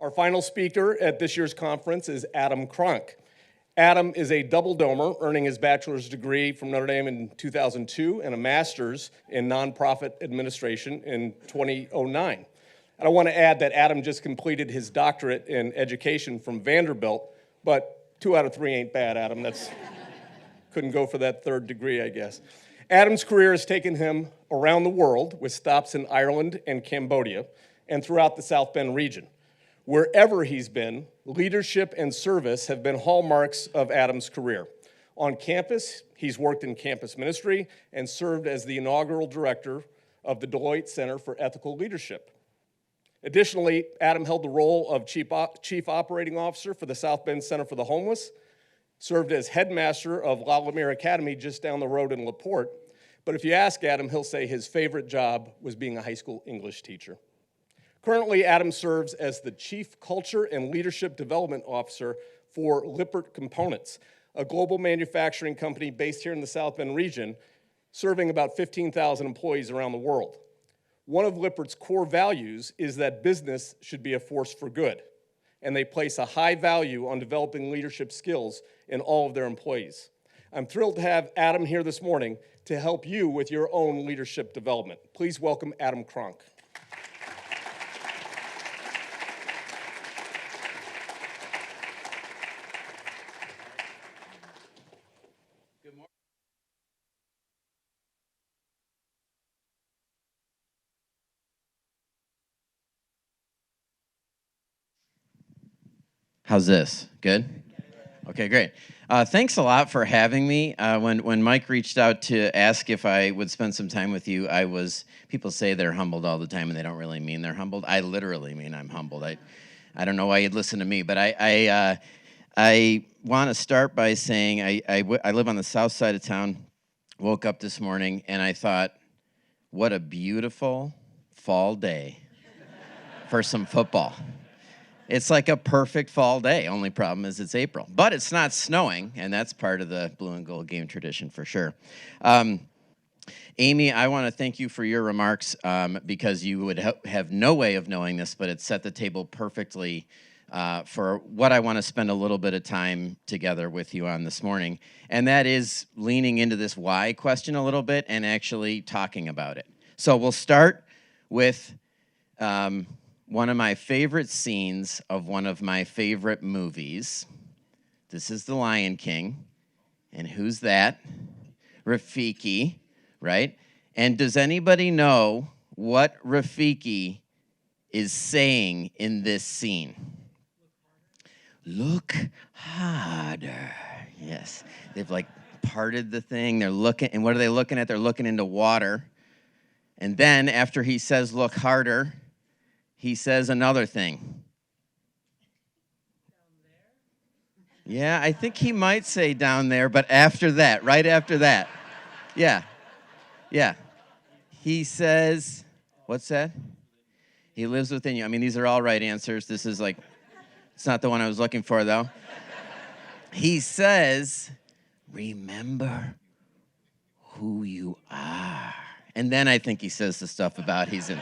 Our final speaker at this year's conference is Adam Kronk. Adam is a double domer, earning his bachelor's degree from Notre Dame in 2002 and a master's in nonprofit administration in 2009. And I want to add that Adam just completed his doctorate in education from Vanderbilt, but 2 out of 3 ain't bad, Adam. Couldn't go for that third degree, I guess. Adam's career has taken him around the world with stops in Ireland and Cambodia and throughout the South Bend region. Wherever he's been, leadership and service have been hallmarks of Adam's career. On campus, he's worked in campus ministry and served as the inaugural director of the Deloitte Center for Ethical Leadership. Additionally, Adam held the role of Chief Operating Officer for the South Bend Center for the Homeless, served as headmaster of Alumni Academy just down the road in LaPorte. But if you ask Adam, he'll say his favorite job was being a high school English teacher. Currently, Adam serves as the Chief Culture and Leadership Development Officer for Lippert Components, a global manufacturing company based here in the South Bend region, serving about 15,000 employees around the world. One of Lippert's core values is that business should be a force for good, and they place a high value on developing leadership skills in all of their employees. I'm thrilled to have Adam here this morning to help you with your own leadership development. Please welcome Adam Kronk. How's this? Good? Okay, great. Thanks a lot for having me. When Mike reached out to ask if I would spend some time with you, people say they're humbled all the time, and they don't really mean they're humbled. I literally mean I'm humbled. I don't know why you'd listen to me, but I want to start by saying I live on the south side of town, woke up this morning, and I thought, what a beautiful fall day for some football. It's like a perfect fall day. Only problem is it's April. But it's not snowing, and that's part of the blue and gold game tradition for sure. Amy, I want to thank you for your remarks because you would have no way of knowing this, but it set the table perfectly for what I want to spend a little bit of time together with you on this morning. And that is leaning into this why question a little bit and actually talking about it. So we'll start with one of my favorite scenes of one of my favorite movies. This is The Lion King. And who's that? Rafiki, right? And does anybody know what Rafiki is saying in this scene? Look harder. Yes. They've like parted the thing. They're looking, and what are they looking at? They're looking into water. And then after he says, look harder, he says another thing. Down there? Yeah, I think he might say down there, but after that, right after that. Yeah. He says, what's that? He lives within you. I mean, these are all right answers. This is like, it's not the one I was looking for, though. He says, remember who you are. And then I think he says the stuff about he's in.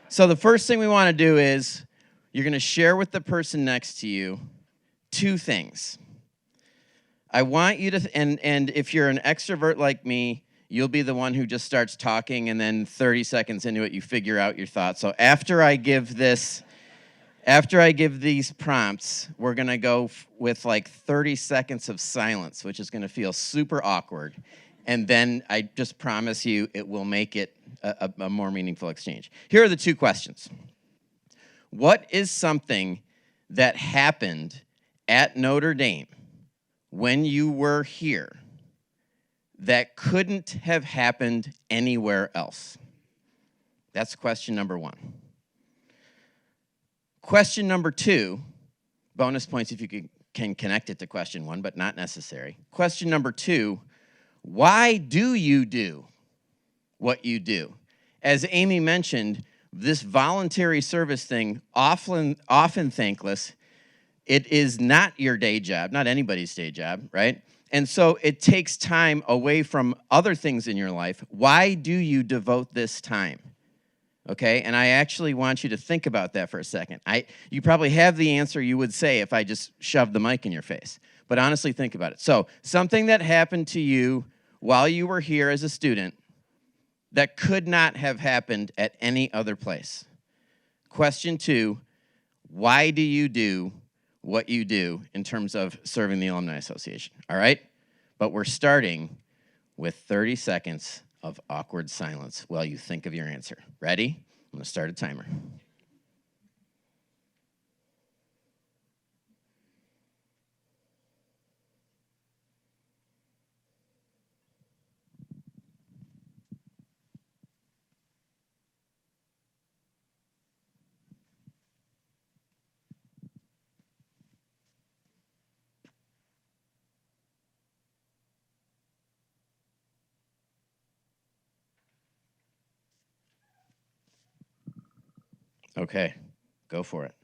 So the first thing we want to do is you're going to share with the person next to you 2 things. I want you to, and if you're an extrovert like me, you'll be the one who just starts talking, and then 30 seconds into it, you figure out your thoughts. So after I give these prompts, we're going to go with like 30 seconds of silence, which is going to feel super awkward. And then I just promise you it will make it a more meaningful exchange. Here are the 2 questions. What is something that happened at Notre Dame when you were here that couldn't have happened anywhere else? That's question number 1. Question number 2, bonus points if you can connect it to question 1, but not necessary. Question number 2, why do you do what you do? As Amy mentioned, this voluntary service thing, often thankless, it is not your day job, not anybody's day job, right? And so it takes time away from other things in your life. Why do you devote this time? Okay, and I actually want you to think about that for a second. You probably have the answer you would say if I just shoved the mic in your face. But honestly, think about it. So, something that happened to you while you were here as a student that could not have happened at any other place. Question 2, why do you do what you do in terms of serving the Alumni Association? All right? But we're starting with 30 seconds of awkward silence while you think of your answer. Ready? I'm going to start a timer. Okay, go for it.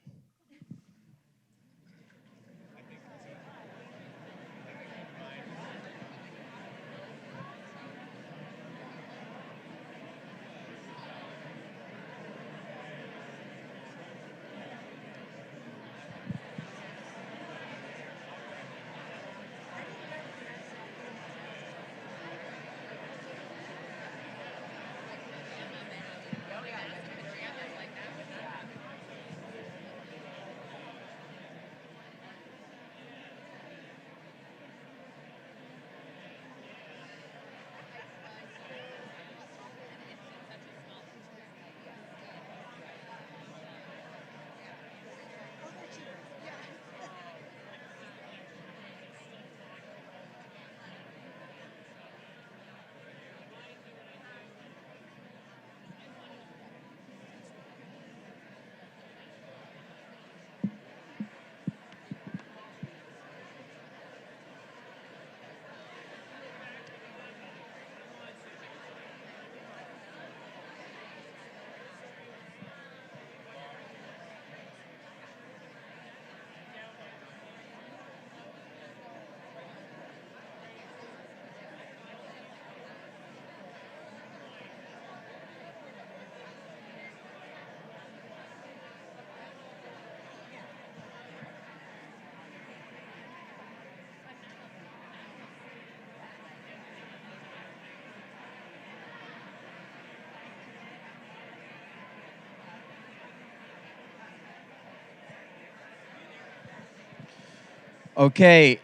Okay,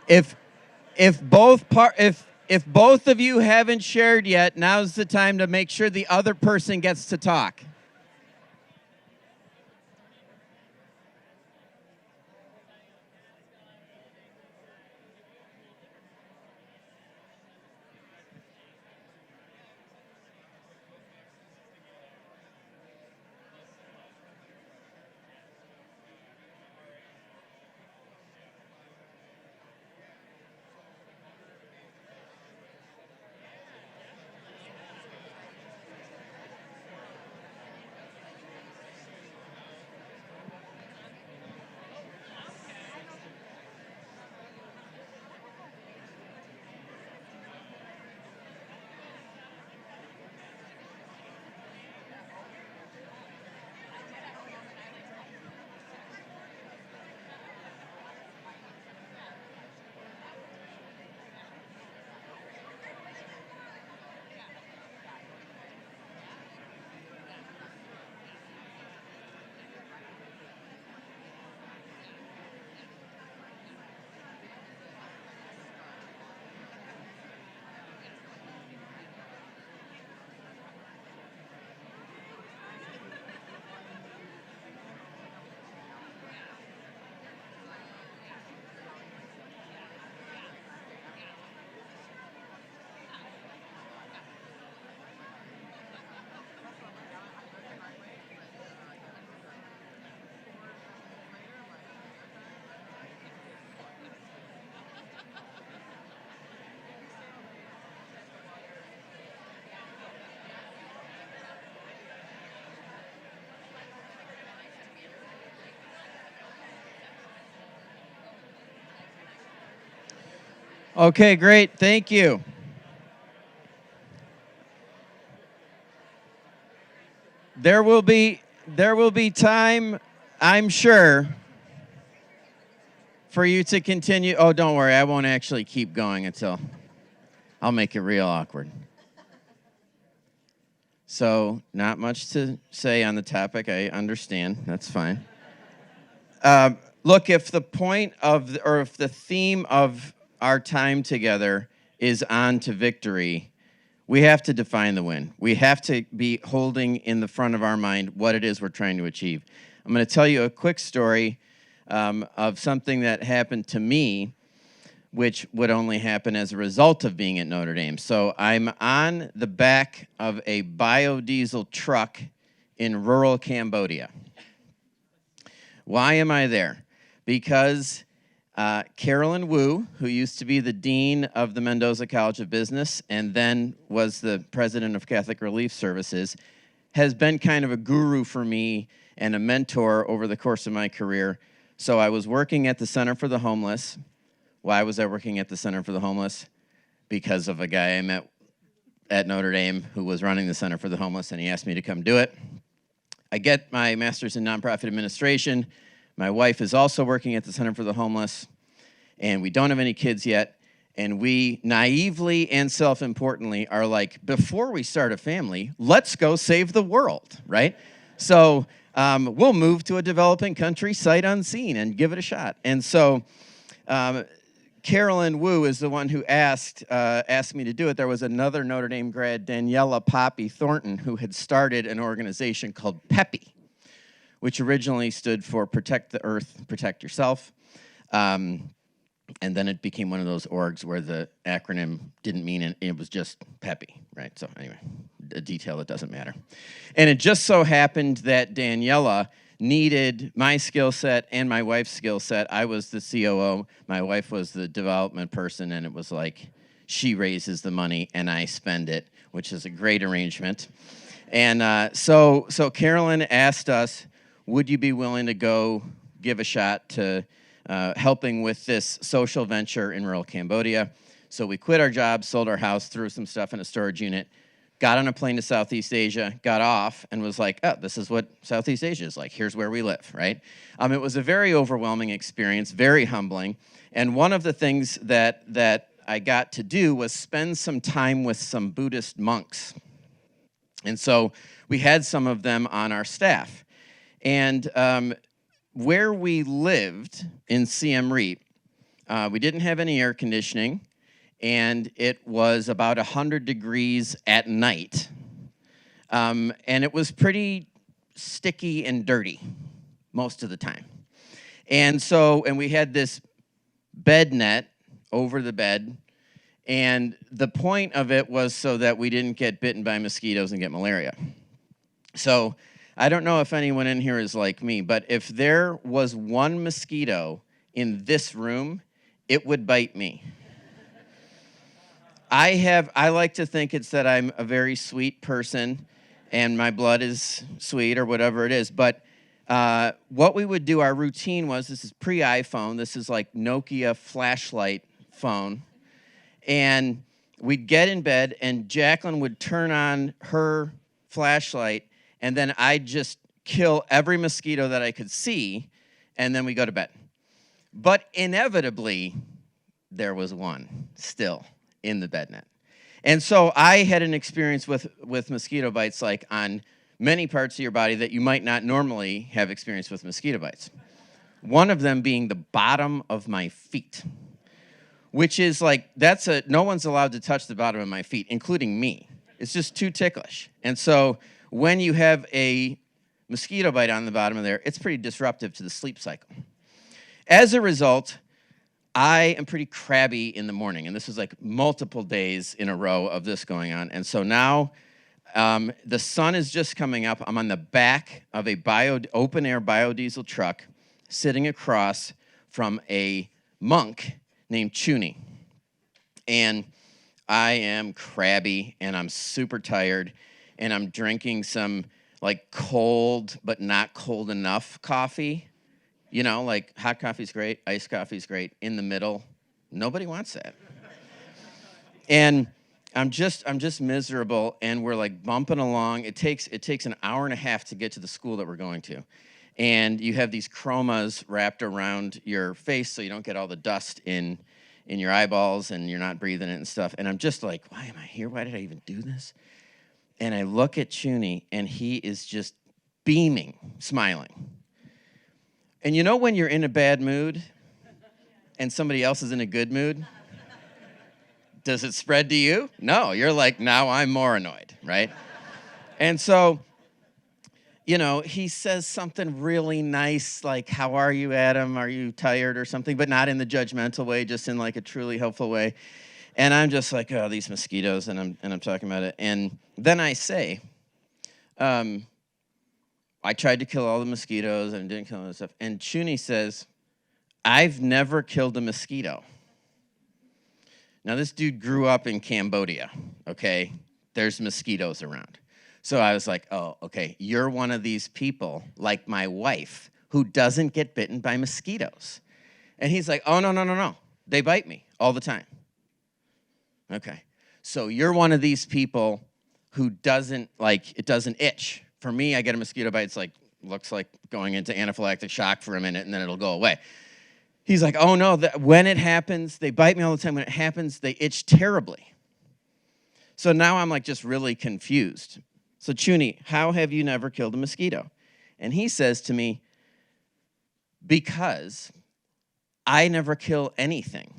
if if both of you haven't shared yet, now's the time to make sure the other person gets to talk. Okay, great. Thank you. There will be time, I'm sure, for you to continue. Oh, don't worry, I won't actually keep going until I'll make it real awkward. So, not much to say on the topic. I understand. That's fine. Look, if the point of, or if the theme of our time together is on to victory, we have to define the win. We have to be holding in the front of our mind what it is we're trying to achieve. I'm going to tell you a quick story of something that happened to me, which would only happen as a result of being at Notre Dame. So I'm on the back of a biodiesel truck in rural Cambodia. Why am I there? Because Carolyn Wu, who used to be the dean of the Mendoza College of Business and then was the president of Catholic Relief Services, has been kind of a guru for me and a mentor over the course of my career. So I was working at the Center for the Homeless. Why was I working at the Center for the Homeless? Because of a guy I met at Notre Dame who was running the Center for the Homeless, and he asked me to come do it. I get my master's in nonprofit administration. My wife is also working at the Center for the Homeless, and we don't have any kids yet. And we naively and self-importantly are like, before we start a family, let's go save the world, right? So we'll move to a developing country sight unseen and give it a shot. And so Carolyn Wu is the one who asked me to do it. There was another Notre Dame grad, Daniela Poppy Thornton, who had started an organization called PEPI, which originally stood for Protect the Earth, Protect Yourself. And then it became one of those orgs where the acronym didn't mean it was just PEPI, right? So anyway, a detail that doesn't matter. And it just so happened that Daniela needed my skill set and my wife's skill set. I was the COO, my wife was the development person, and it was like she raises the money and I spend it, which is a great arrangement. And so Carolyn asked us, would you be willing to go give a shot to helping with this social venture in rural Cambodia? So we quit our jobs, sold our house, threw some stuff in a storage unit, got on a plane to Southeast Asia, got off, and was like, oh, this is what Southeast Asia is like. Here's where we live, right? It was a very overwhelming experience, very humbling. And one of the things that I got to do was spend some time with some Buddhist monks. And so we had some of them on our staff. And where we lived in Siem Reap, we didn't have any air conditioning, and it was about 100 degrees at night. And it was pretty sticky and dirty most of the time. And we had this bed net over the bed, and the point of it was so that we didn't get bitten by mosquitoes and get malaria. So I don't know if anyone in here is like me, but if there was one mosquito in this room, it would bite me. I like to think it's that I'm a very sweet person and my blood is sweet or whatever it is. But what we would do, our routine was, this is pre-iPhone, this is like Nokia flashlight phone. And we'd get in bed and Jacqueline would turn on her flashlight, and then I'd just kill every mosquito that I could see, and then we go to bed. But inevitably, there was one still in the bed net. And so I had an experience with mosquito bites, like on many parts of your body that you might not normally have experience with mosquito bites. One of them being the bottom of my feet, which is like, no one's allowed to touch the bottom of my feet, including me. It's just too ticklish. And so when you have a mosquito bite on the bottom of there, it's pretty disruptive to the sleep cycle. As a result, I am pretty crabby in the morning, and this is like multiple days in a row of this going on. And so now the sun is just coming up. I'm on the back of a open-air biodiesel truck sitting across from a monk named Chuni. And I am crabby, and I'm super tired, and I'm drinking some like cold but not cold enough coffee. You know, like hot coffee's great, iced coffee's great. In the middle, nobody wants that. And I'm just miserable, and we're like bumping along. It takes an hour and a half to get to the school that we're going to. And you have these chromas wrapped around your face so you don't get all the dust in your eyeballs and you're not breathing it and stuff. And I'm just like, why am I here? Why did I even do this? And I look at Chuny, and he is just beaming, smiling. And you know when you're in a bad mood and somebody else is in a good mood? Does it spread to you? No, you're like, now I'm more annoyed, right? And so, he says something really nice, like, how are you, Adam? Are you tired or something? But not in the judgmental way, just in like a truly helpful way. And I'm just like, oh, these mosquitoes, and I'm talking about it. And then I say, I tried to kill all the mosquitoes and didn't kill all the stuff. And Chuny says, I've never killed a mosquito. Now, this dude grew up in Cambodia, okay? There's mosquitoes around. So I was like, oh, okay, you're one of these people, like my wife, who doesn't get bitten by mosquitoes. And he's like, oh, no. They bite me all the time. Okay. So you're one of these people who it doesn't itch. For me, I get a mosquito bite, looks like going into anaphylactic shock for a minute, and then it'll go away. He's like, oh, no, when it happens, they bite me all the time. When it happens, they itch terribly. So now I'm like just really confused. So, Chuny, how have you never killed a mosquito? And he says to me, because I never kill anything.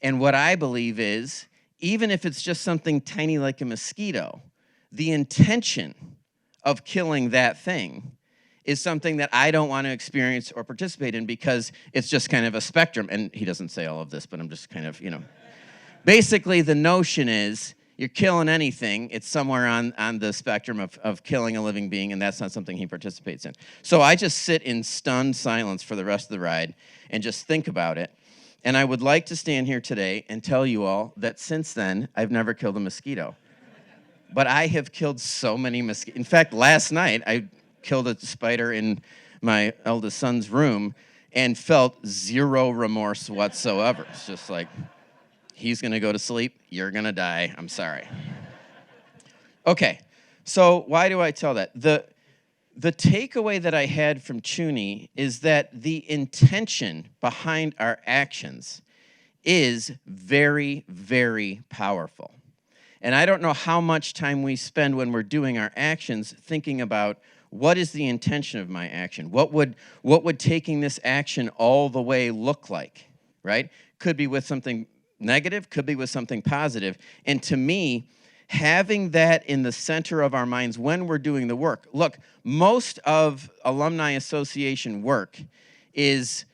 And what I believe is, even if it's just something tiny like a mosquito, the intention of killing that thing is something that I don't want to experience or participate in because it's just kind of a spectrum. And he doesn't say all of this, but I'm just kind of, Basically, the notion is you're killing anything. It's somewhere on the spectrum of killing a living being, and that's not something he participates in. So I just sit in stunned silence for the rest of the ride and just think about it. And I would like to stand here today and tell you all that since then, I've never killed a mosquito. But I have killed so many mosquitoes. In fact, last night, I killed a spider in my eldest son's room and felt zero remorse whatsoever. It's just like, he's going to go to sleep. You're going to die. I'm sorry. Okay, so why do I tell that? The takeaway that I had from Chuny is that the intention behind our actions is very, very powerful. And I don't know how much time we spend when we're doing our actions thinking about what is the intention of my action? What would taking this action all the way look like, right? Could be with something negative, could be with something positive. And to me, having that in the center of our minds when we're doing the work. Look, most of Alumni Association work is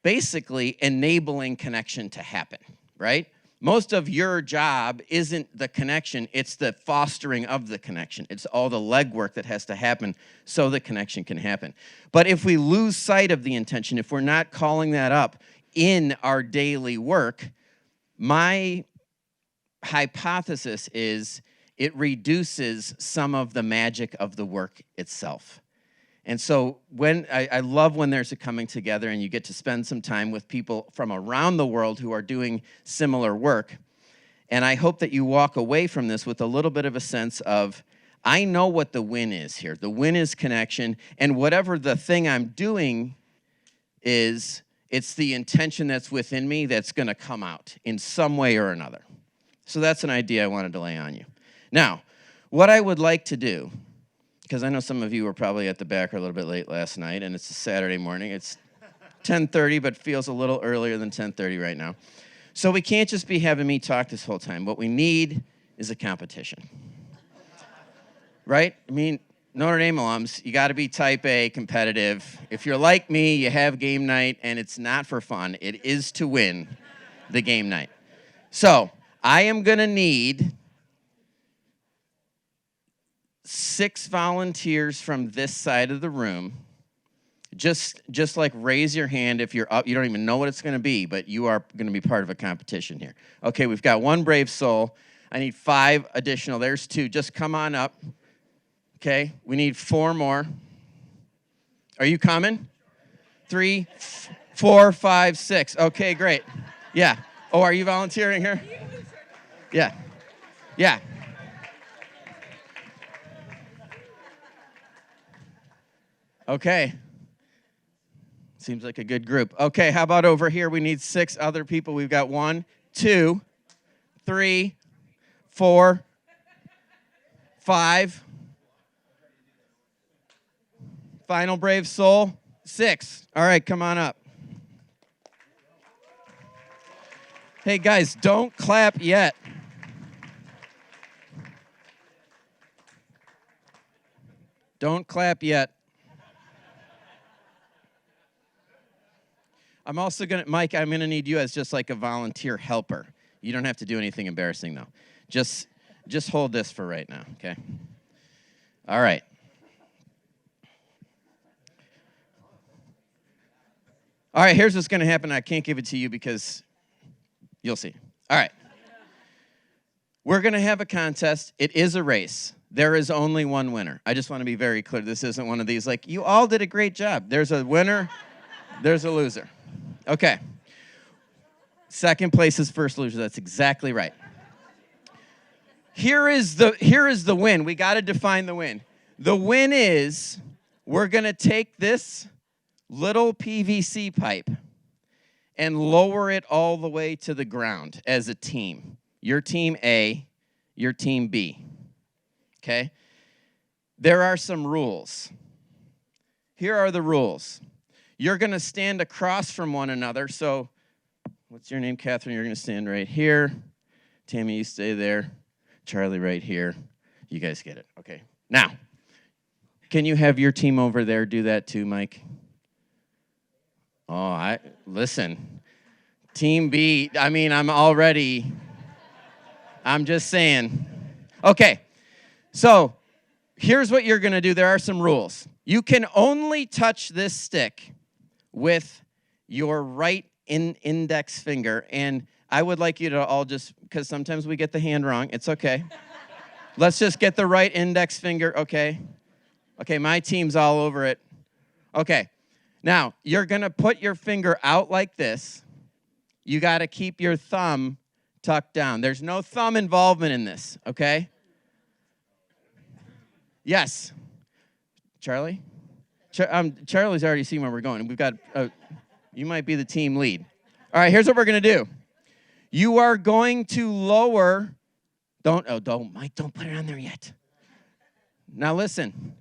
basically enabling connection to happen, right? Most of your job isn't the connection, it's the fostering of the connection. It's all the legwork that has to happen so the connection can happen. But if we lose sight of the intention, if we're not calling that up in our daily work, my hypothesis is it reduces some of the magic of the work itself. And so when I love when there's a coming together and you get to spend some time with people from around the world who are doing similar work. And I hope that you walk away from this with a little bit of a sense of, I know what the win is here. The win is connection, and whatever the thing I'm doing is, it's the intention that's within me that's going to come out in some way or another. So that's an idea I wanted to lay on you. Now, what I would like to do, because I know some of you were probably at the back or a little bit late last night, and it's a Saturday morning. It's 10:30, but feels a little earlier than 10:30 right now. So we can't just be having me talk this whole time. What we need is a competition. Right? I mean, Notre Dame alums, you got to be type A, competitive. If you're like me, you have game night, and it's not for fun. It is to win the game night. So I am going to need 6 volunteers from this side of the room. Just like raise your hand if you're up. You don't even know what it's going to be, but you are going to be part of a competition here. Okay, we've got 1 brave soul. I need 5 additional. There's 2. Just come on up. Okay, we need 4 more. Are you coming? 3, 4, 5, 6. Okay, great. Yeah. Oh, are you volunteering here? Yeah. Yeah. Okay. Seems like a good group. Okay, how about over here? We need 6 other people. We've got 1, 2, 3, 4, 5. Final brave soul. 6. All right, come on up. Hey, guys, don't clap yet. Don't clap yet. I'm also going to, Mike, I'm going to need you as just like a volunteer helper. You don't have to do anything embarrassing, though. Just hold this for right now, okay? All right. All right, here's what's going to happen. I can't give it to you because you'll see. All right. We're going to have a contest. It is a race. There is only one winner. I just want to be very clear. This isn't one of these like, you all did a great job. There's a winner. There's a loser. Okay. Second place is first loser. That's exactly right. Here is the win. We got to define the win. The win is we're going to take this little PVC pipe and lower it all the way to the ground as a team. Your team A, your team B. Okay? There are some rules. Here are the rules. You're going to stand across from one another. So, what's your name, Catherine? You're going to stand right here. Tammy, you stay there. Charlie right here. You guys get it. Okay. Now, can you have your team over there do that too, Mike? Oh, listen. Team B, I'm just saying. Okay. So, here's what you're going to do. There are some rules. You can only touch this stick with your right index finger. And I would like you to all just, because sometimes we get the hand wrong. It's okay. Let's just get the right index finger, okay? Okay, my team's all over it. Okay. Now, you're going to put your finger out like this. You got to keep your thumb tucked down. There's no thumb involvement in this, okay? Yes. Charlie? Charlie's already seen where we're going. We've got, you might be the team lead. All right, here's what we're going to do. You are going to lower, Mike, don't put it on there yet. Now listen,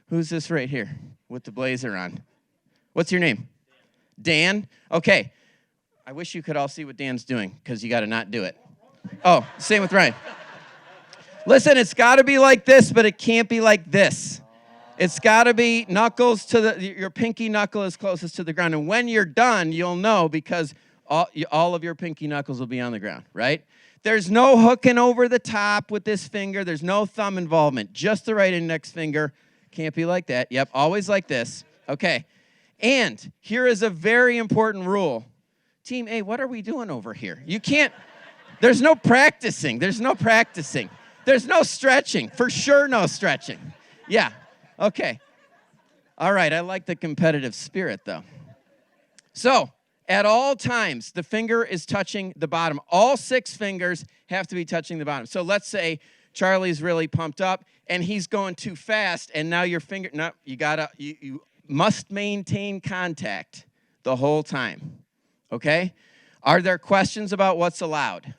who's this right here with the blazer on? What's your name? Dan? Okay. I wish you could all see what Dan's doing because you got to not do it. Oh, same with Ryan. Listen, it's got to be like this, but it can't be like this. It's got to be knuckles to your pinky knuckle is closest to the ground. And when you're done, you'll know because all of your pinky knuckles will be on the ground, right? There's no hooking over the top with this finger. There's no thumb involvement. Just the right index finger. Can't be like that. Yep, always like this. Okay. And here is a very important rule. Team A, what are we doing over here? You can't, there's no practicing. There's no practicing. There's no stretching. For sure no stretching. Yeah. Okay. All right. I like the competitive spirit, though. So, at all times, the finger is touching the bottom. All 6 fingers have to be touching the bottom. So, let's say Charlie's really pumped up, and he's going too fast, and now your finger, no, you must maintain contact the whole time. Okay? Are there questions about what's allowed?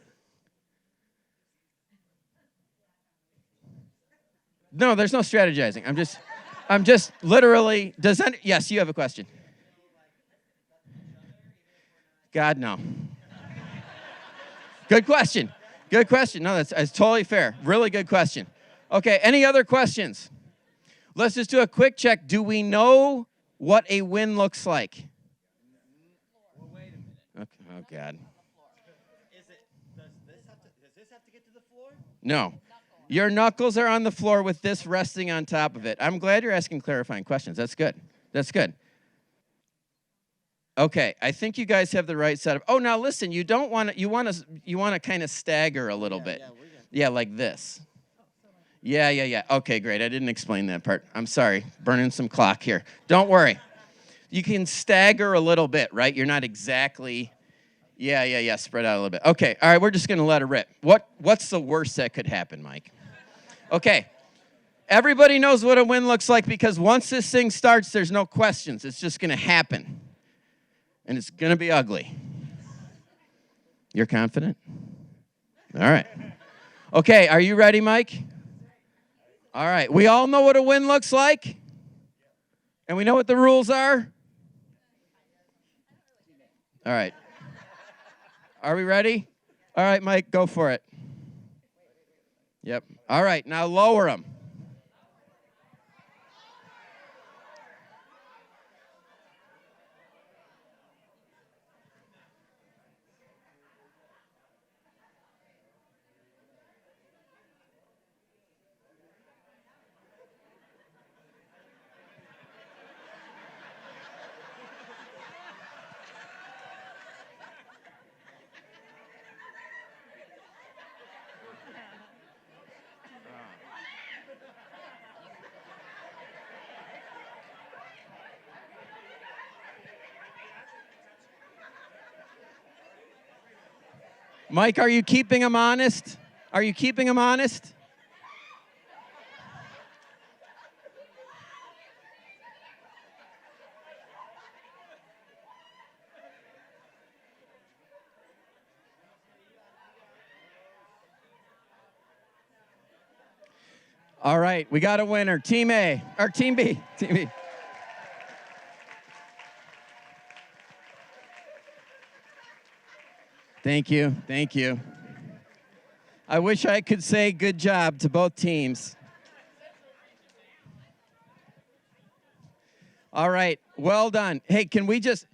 No, there's no strategizing. I'm just literally, yes, you have a question. God, no. Good question. Good question. No, that's totally fair. Really good question. Okay, any other questions? Let's just do a quick check. Do we know what a win looks like? Well, wait a minute. Okay, oh, God. Does this have to get to the floor? No. Your knuckles are on the floor with this resting on top of it. I'm glad you're asking clarifying questions. That's good. That's good. Okay, I think you guys have the right setup. Oh, now listen, you want to kind of stagger a little bit. Yeah, like this. Yeah. Okay, great. I didn't explain that part. I'm sorry. Burning some clock here. Don't worry. You can stagger a little bit, right? You're not exactly Yeah. Spread out a little bit. Okay. All right. We're just going to let it rip. What's the worst that could happen, Mike? Okay. Everybody knows what a win looks like because once this thing starts, there's no questions. It's just going to happen. And it's going to be ugly. You're confident? All right. Okay. Are you ready, Mike? All right. We all know what a win looks like? And we know what the rules are? All right. Are we ready? All right, Mike, go for it. Yep. All right, now lower them. Mike, are you keeping them honest? Are you keeping them honest? All right, we got a winner. Team A, or Team B. Team B. Thank you. Thank you. I wish I could say good job to both teams. All right, well done. Hey, can we just,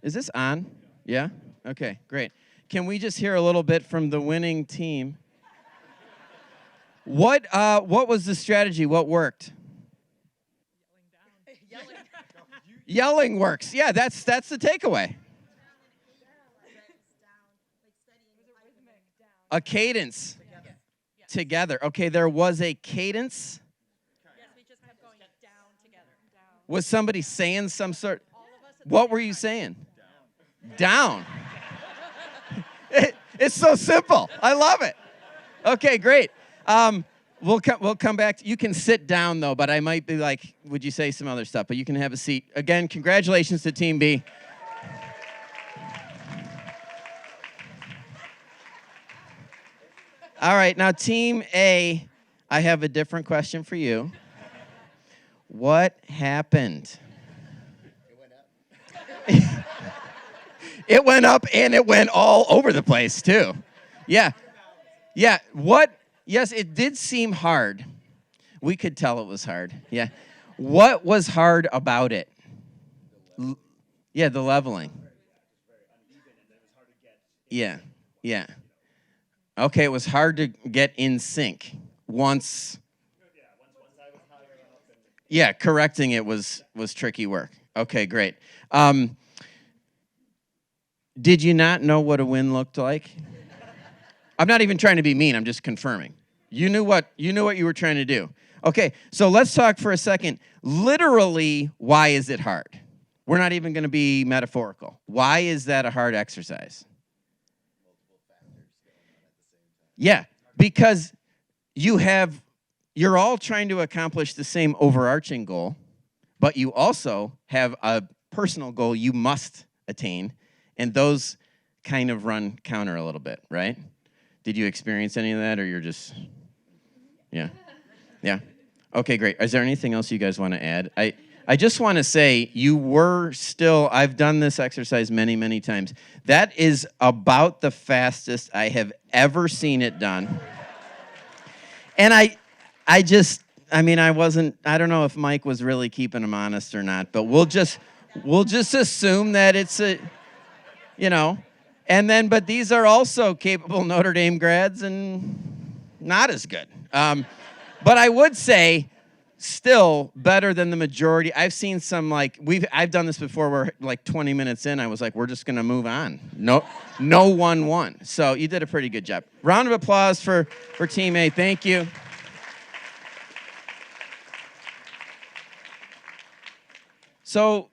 is this on? Yeah? Okay, great. Can we just hear a little bit from the winning team? What was the strategy? What worked? Yelling works. Yeah, that's the takeaway. A cadence. Together. Okay, there was a cadence. Yes, we just kept going down together. Down. Was somebody saying some sort? What were you saying? Down. It's so simple. I love it. Okay, great. We'll come back. You can sit down, though, but I might be like, would you say some other stuff? But you can have a seat. Again, congratulations to Team B. All right, now Team A, I have a different question for you. What happened? It went up and it went all over the place, too. Yeah. Yes, it did seem hard. We could tell it was hard. Yeah. What was hard about it? Yeah, the leveling. Yeah. Okay, it was hard to get in sync once. Yeah, correcting it was tricky work. Okay, great. Did you not know what a win looked like? I'm not even trying to be mean. I'm just confirming. You knew what you were trying to do. Okay, so let's talk for a second. Literally, why is it hard? We're not even going to be metaphorical. Why is that a hard exercise? Yeah, because you're all trying to accomplish the same overarching goal, but you also have a personal goal you must attain, and those kind of run counter a little bit, right? Did you experience any of that, or you're just, yeah? Okay, great. Is there anything else you guys want to add? I just want to say I've done this exercise many, many times. That is about the fastest I have ever seen it done. And I don't know if Mike was really keeping him honest or not, but we'll just assume that it's but these are also capable Notre Dame grads and not as good. But I would say still better than the majority. I've seen some I've done this before where 20 minutes in, I was like, we're just going to move on. No 1-1. So you did a pretty good job. Round of applause for Team A. Thank you. So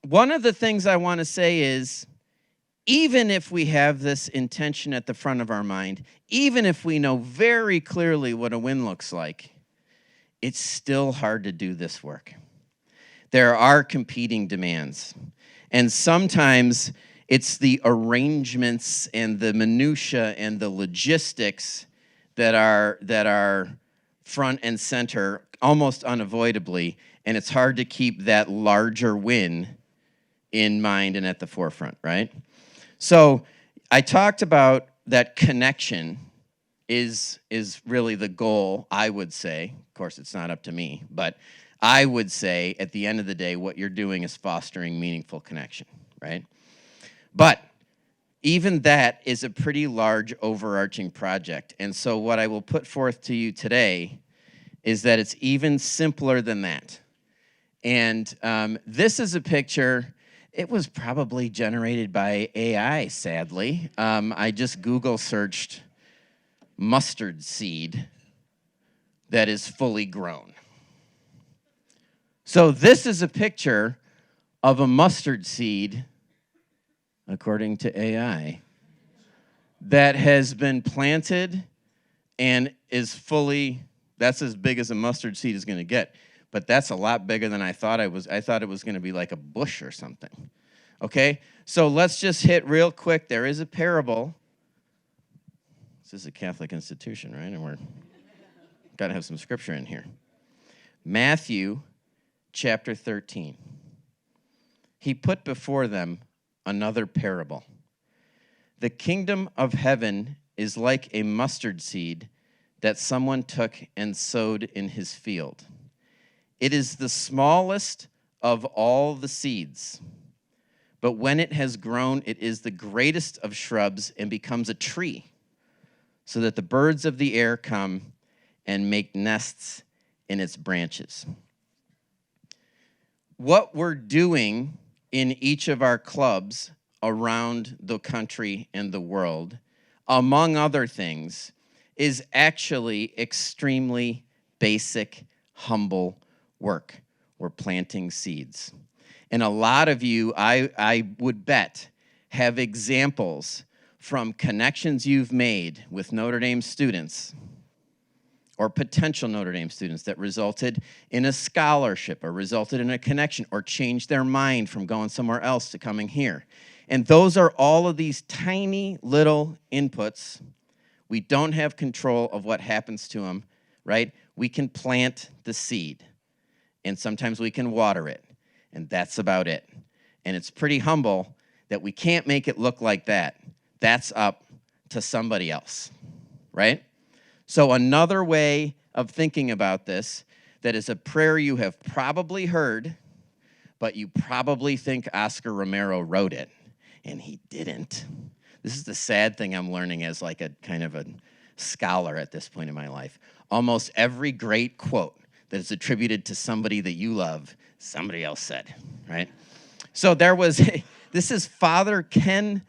one of the things I want to say is even if we have this intention at the front of our mind, even if we know very clearly what a win looks like, it's still hard to do this work. There are competing demands. And sometimes it's the arrangements and the minutia and the logistics that are front and center almost unavoidably, and it's hard to keep that larger win in mind and at the forefront, right? So I talked about that connection is really the goal, I would say. Of course, it's not up to me, but I would say at the end of the day, what you're doing is fostering meaningful connection, right? But even that is a pretty large overarching project. And so what I will put forth to you today is that it's even simpler than that. And this is a picture. It was probably generated by AI, sadly. I just Google searched mustard seed that is fully grown. So this is a picture of a mustard seed, according to AI, that has been planted and is fully, that's as big as a mustard seed is going to get. But that's a lot bigger than I thought it was. I thought it was going to be like a bush or something. Okay? So let's just hit real quick. There is a parable. This is a Catholic institution, right? And we're got to have some scripture in here. Matthew chapter 13. He put before them another parable. The kingdom of heaven is like a mustard seed that someone took and sowed in his field. It is the smallest of all the seeds, but when it has grown, it is the greatest of shrubs and becomes a tree, so that the birds of the air come and make nests in its branches. What we're doing in each of our clubs around the country and the world, among other things, is actually extremely basic, humble work. We're planting seeds. And a lot of you, I would bet, have examples from connections you've made with Notre Dame students or potential Notre Dame students that resulted in a scholarship or resulted in a connection or changed their mind from going somewhere else to coming here. And those are all of these tiny little inputs. We don't have control of what happens to them, right? We can plant the seed, and sometimes we can water it, and that's about it. And it's pretty humble that we can't make it look like that. That's up to somebody else, right? So another way of thinking about this, that is a prayer you have probably heard, but you probably think Oscar Romero wrote it, and he didn't. This is the sad thing I'm learning as like a kind of a scholar at this point in my life. Almost every great quote that is attributed to somebody that you love, somebody else said, right? So there was, this is Father Ken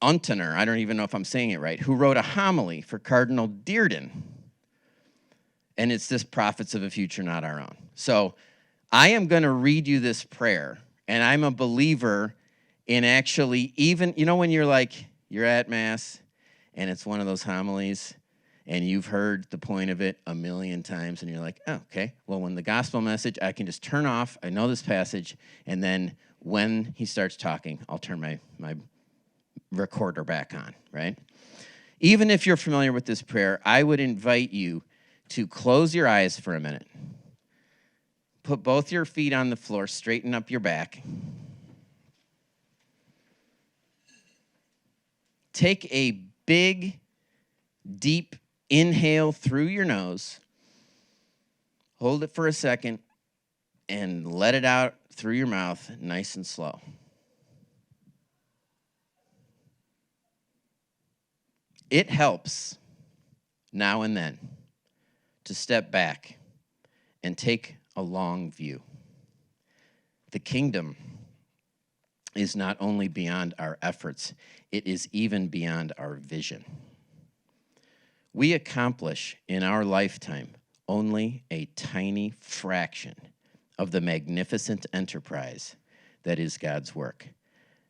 Untener, I don't even know if I'm saying it right, who wrote a homily for Cardinal Dearden. And it's this prophets of a future not our own. So I am going to read you this prayer, and I'm a believer in actually even, you know when you're like, you're at Mass, and it's one of those homilies, and you've heard the point of it a million times, and you're like, oh, okay, well, when the gospel message, I can just turn off, I know this passage, and then when he starts talking, I'll turn my recorder back on, right? Even if you're familiar with this prayer, I would invite you to close your eyes for a minute. Put both your feet on the floor, straighten up your back. Take a big, deep inhale through your nose. Hold it for a second and let it out through your mouth, nice and slow. It helps now and then to step back and take a long view. The kingdom is not only beyond our efforts, it is even beyond our vision. We accomplish in our lifetime only a tiny fraction of the magnificent enterprise that is God's work.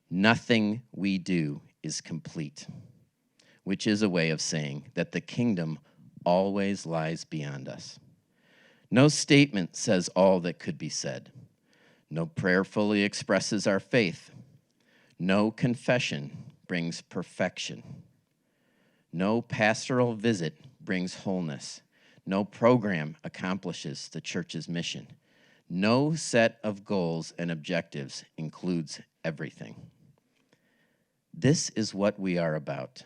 Nothing we do is complete, which is a way of saying that the kingdom always lies beyond us. No statement says all that could be said. No prayer fully expresses our faith. No confession brings perfection. No pastoral visit brings wholeness. No program accomplishes the church's mission. No set of goals and objectives includes everything. This is what we are about.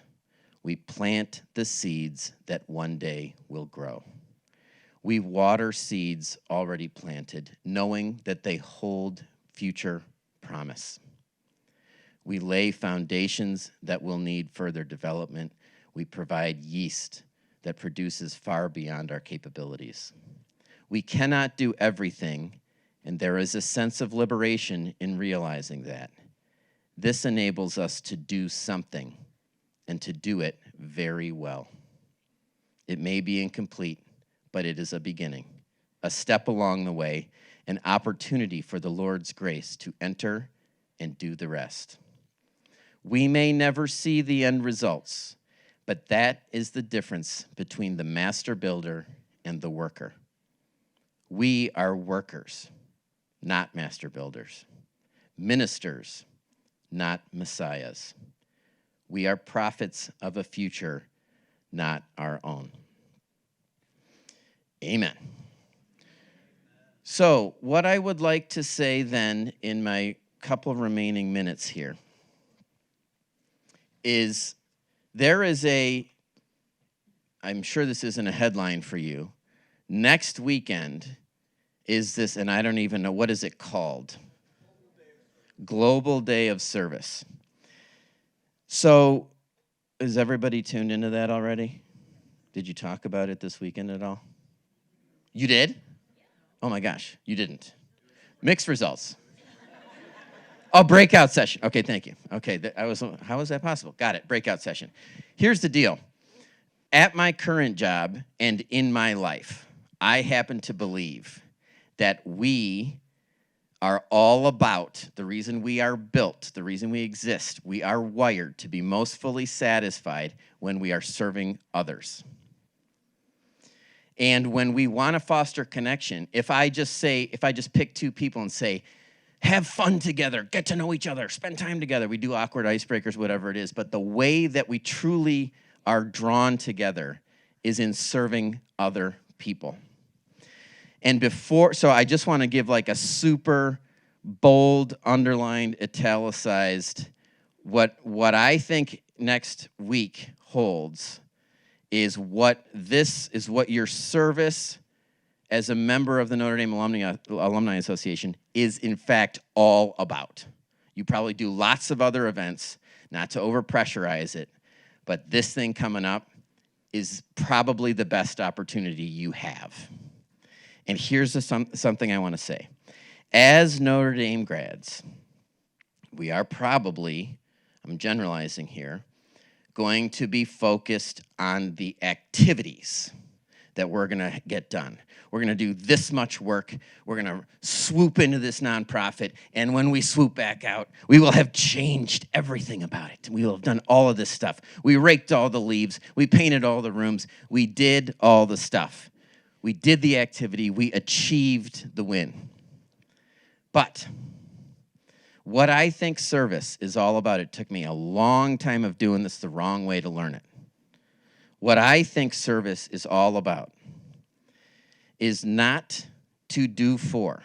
We plant the seeds that one day will grow. We water seeds already planted, knowing that they hold future promise. We lay foundations that will need further development. We provide yeast that produces far beyond our capabilities. We cannot do everything, and there is a sense of liberation in realizing that. This enables us to do something, and to do it very well. It may be incomplete, but it is a beginning, a step along the way, an opportunity for the Lord's grace to enter and do the rest. We may never see the end results, but that is the difference between the master builder and the worker. We are workers, not master builders, ministers, not messiahs. We are prophets of a future, not our own. Amen. So, what I would like to say then in my couple remaining minutes here is there is I'm sure this isn't a headline for you. Next weekend is this, and I don't even know, what is it called? Global Day of Service. So, is everybody tuned into that already? Did you talk about it this weekend at all? You did? Oh my gosh, you didn't. Mixed results. Oh, breakout session. Okay, thank you. Okay, how was that possible? Got it, breakout session. Here's the deal. At my current job and in my life, I happen to believe that we are all about, the reason we are built, the reason we exist, we are wired to be most fully satisfied when we are serving others. And when we want to foster connection, if I just pick two people and say, have fun together, get to know each other, spend time together, we do awkward icebreakers, whatever it is, but the way that we truly are drawn together is in serving other people. And so I just want to give like a super bold, underlined, italicized, what I think next week holds is what your service as a member of the Notre Dame Alumni Association is in fact all about. You probably do lots of other events, not to overpressurize it, but this thing coming up is probably the best opportunity you have. And here's something I want to say. As Notre Dame grads, we are probably, I'm generalizing here, going to be focused on the activities that we're going to get done. We're going to do this much work. We're going to swoop into this nonprofit. And when we swoop back out, we will have changed everything about it. We will have done all of this stuff. We raked all the leaves. We painted all the rooms. We did all the stuff. We did the activity. We achieved the win. But what I think service is all about, it took me a long time of doing this the wrong way to learn it. What I think service is all about is not to do for,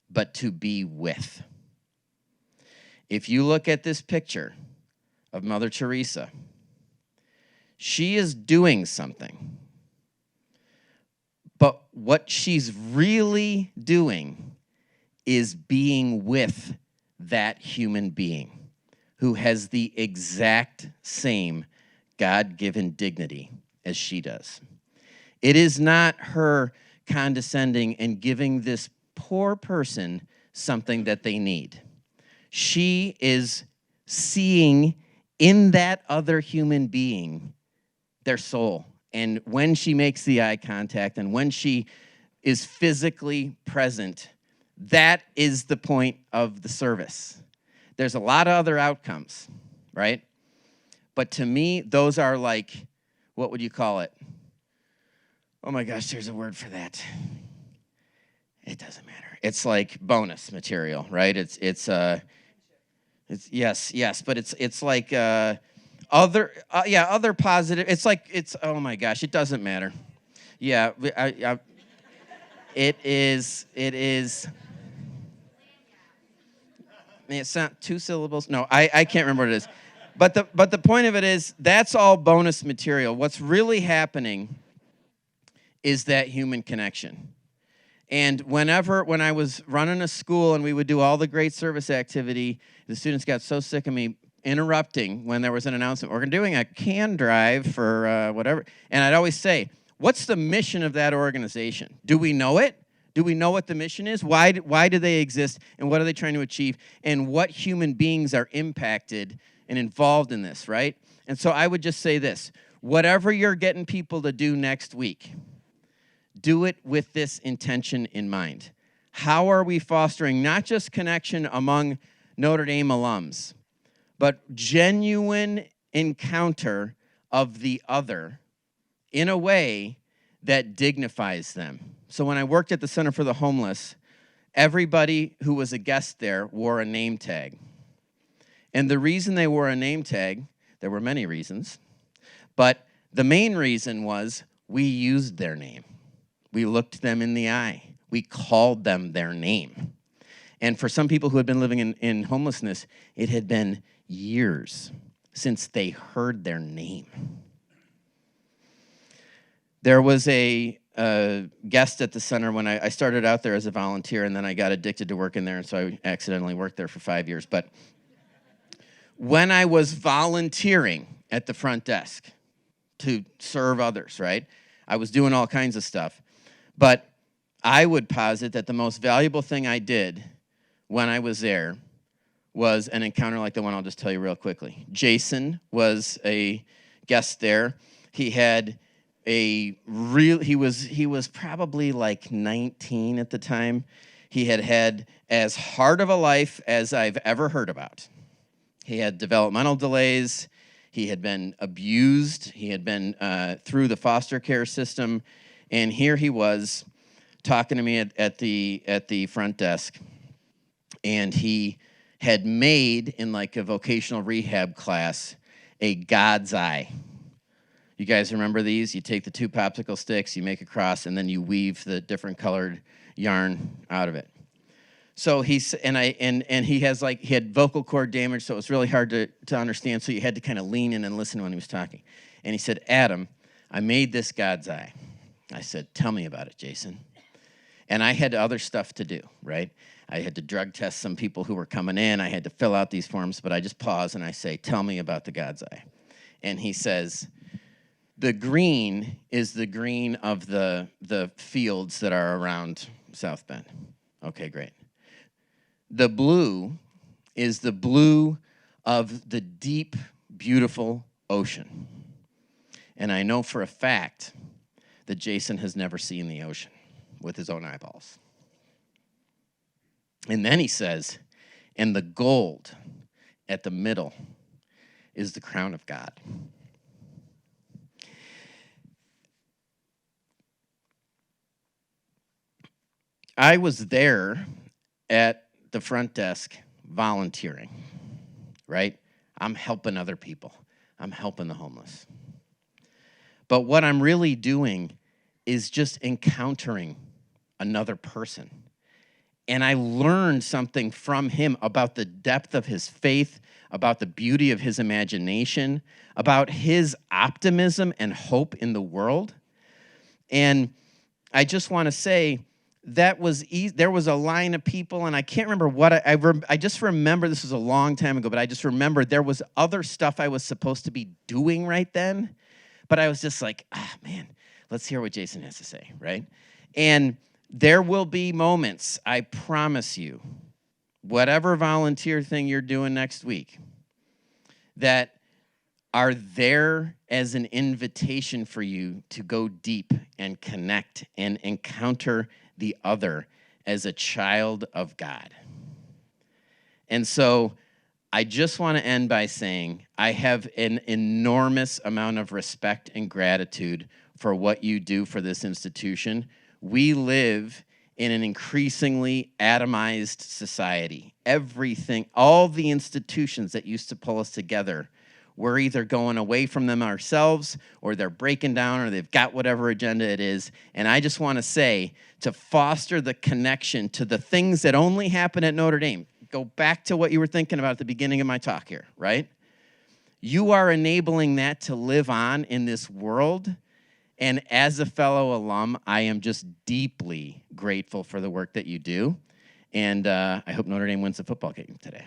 but to be with. If you look at this picture of Mother Teresa, she is doing something. But what she's really doing is being with that human being who has the exact same God-given dignity as she does. It is not her condescending and giving this poor person something that they need. She is seeing in that other human being their soul. And when she makes the eye contact and when she is physically present, that is the point of the service. There's a lot of other outcomes, right? But to me, those are like, what would you call it? Oh my gosh, there's a word for that. It doesn't matter. It's like bonus material, right? It's yes, but it's like other positive. It's oh my gosh, it doesn't matter. Yeah, it is. It's not 2 syllables. No, I can't remember what it is. But the point of it is that's all bonus material. What's really happening is that human connection. And when I was running a school and we would do all the great service activity, the students got so sick of me interrupting when there was an announcement. We're doing a can drive for whatever. And I'd always say, what's the mission of that organization? Do we know it? Do we know what the mission is? Why do they exist? And what are they trying to achieve? And what human beings are impacted and involved in this, right? And so I would just say this. Whatever you're getting people to do next week, do it with this intention in mind. How are we fostering not just connection among Notre Dame alums, but genuine encounter of the other in a way that dignifies them? So when I worked at the Center for the Homeless, everybody who was a guest there wore a name tag. And the reason they wore a name tag, there were many reasons, but the main reason was we used their name. We looked them in the eye. We called them their name. And for some people who had been living in homelessness, it had been years since they heard their name. There was a guest at the center when I started out there as a volunteer, and then I got addicted to working there, and so I accidentally worked there for 5 years. But when I was volunteering at the front desk to serve others, right, I was doing all kinds of stuff. But I would posit that the most valuable thing I did when I was there was an encounter like the one I'll just tell you real quickly. Jason was a guest there. He had he was probably like 19 at the time. He had as hard of a life as I've ever heard about. He had developmental delays. He had been abused. He had been through the foster care system. And here he was talking to me at the front desk. And he had made, in like a vocational rehab class, a God's eye. You guys remember these? You take the 2 popsicle sticks, you make a cross, and then you weave the different colored yarn out of it. So he had vocal cord damage, so it was really hard to understand. So you had to kind of lean in and listen when he was talking. And he said, "Adam, I made this God's eye." I said, "Tell me about it, Jason." And I had other stuff to do, right? I had to drug test some people who were coming in. I had to fill out these forms, but I just pause and I say, "Tell me about the God's eye." And he says, "The green is the green of the fields that are around South Bend." Okay, great. "The blue is the blue of the deep, beautiful ocean." And I know for a fact that Jason has never seen the ocean with his own eyeballs. And then he says, "And the gold at the middle is the crown of God." I was there at the front desk volunteering, right? I'm helping other people. I'm helping the homeless. But what I'm really doing is just encountering another person. And I learned something from him about the depth of his faith, about the beauty of his imagination, about his optimism and hope in the world. And I just want to say that was there was a line of people, and I can't remember what I just remember this was a long time ago, but I just remember there was other stuff I was supposed to be doing right then. But I was just like, man, let's hear what Jason has to say, right? And there will be moments, I promise you, whatever volunteer thing you're doing next week, that are there as an invitation for you to go deep and connect and encounter the other as a child of God. And so I just want to end by saying I have an enormous amount of respect and gratitude for what you do for this institution. We live in an increasingly atomized society. Everything, all the institutions that used to pull us together, we're either going away from them ourselves, or they're breaking down, or they've got whatever agenda it is. And I just want to say, to foster the connection to the things that only happen at Notre Dame, go back to what you were thinking about at the beginning of my talk here, right? You are enabling that to live on in this world. And as a fellow alum, I am just deeply grateful for the work that you do. And I hope Notre Dame wins the football game today.